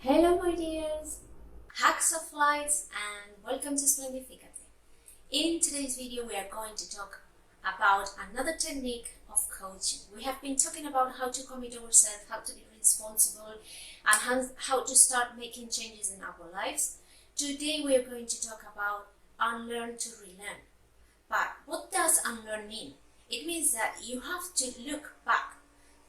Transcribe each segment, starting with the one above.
Hello my dears, hacks of lights and welcome to Splendificate. In today's video we are going to talk about another technique of coaching. We have been talking about how to commit ourselves, how to be responsible and how to start making changes in our lives. Today we are going to talk about Unlearn to Relearn. But what does unlearn mean? It means that you have to look back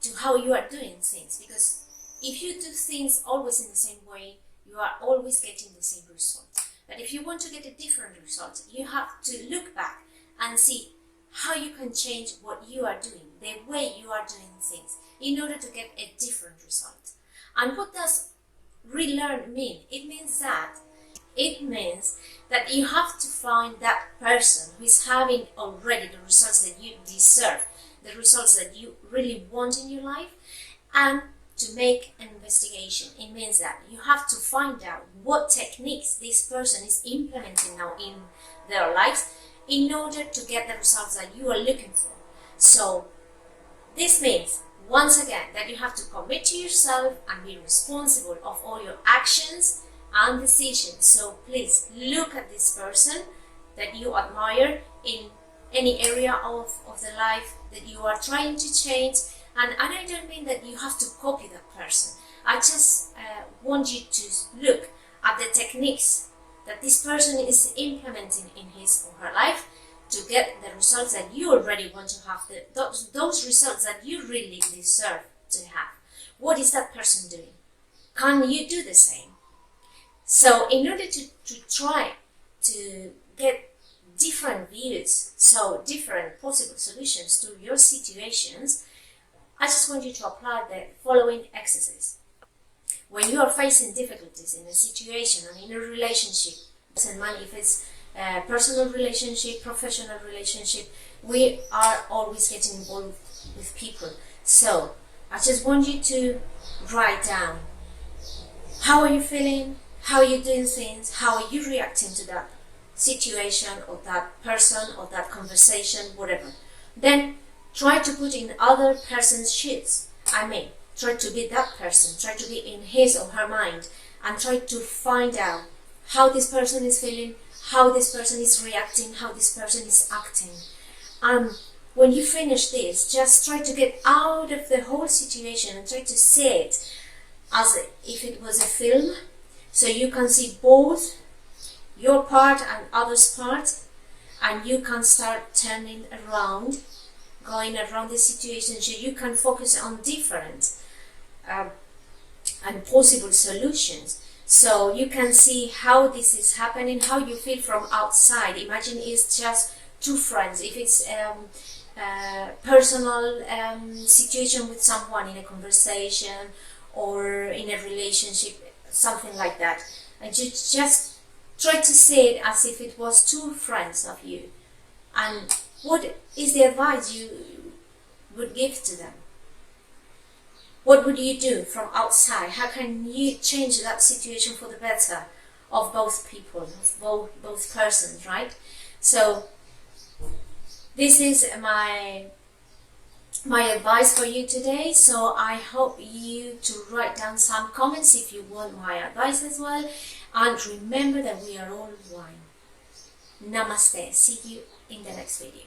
to how you are doing things, because if you do things always in the same way, you are always getting the same result. But if you want to get a different result, you have to look back and see how you can change what you are doing, the way you are doing things, in order to get a different result. And what does relearn mean? It means that you have to find that person who is having already the results that you deserve, the results that you really want in your life, and to make an investigation. It means that you have to find out what techniques this person is implementing now in their lives in order to get the results that you are looking for. So this means, once again, that you have to commit to yourself and be responsible of all your actions and decisions. So please look at this person that you admire in any area of the life that you are trying to change. And I don't mean that you have to copy that person. I just want you to look at the techniques that this person is implementing in his or her life to get the results that you already want to have, those results that you really deserve to have. What is that person doing? Can you do the same? So in order to try to get different views, so different possible solutions to your situations, I just want you to apply the following exercise. When you are facing difficulties in a situation and in a relationship, doesn't matter if it's a personal relationship, professional relationship, we are always getting involved with people. So I just want you to write down, how are you feeling, how are you doing things, how are you reacting to that situation or that person or that conversation, whatever. Then try to put in other person's shoes. Try to be that person, try to be in his or her mind, and try to find out how this person is feeling, how this person is reacting, how this person is acting. And when you finish this, just try to get out of the whole situation and try to see it as if it was a film, so you can see both your part and others' part, and you can start turning around, going around the situation, so you can focus on different and possible solutions. So you can see how this is happening, how you feel from outside. Imagine it's just two friends. If it's a personal situation with someone in a conversation or in a relationship, something like that. And you just try to see it as if it was two friends of you. And what is the advice you would give to them? What would you do from outside? How can you change that situation for the better of both people, of both persons, right? So this is my advice for you today. So I hope you to write down some comments if you want my advice as well. And remember that we are all one. Namaste. See you in the next video.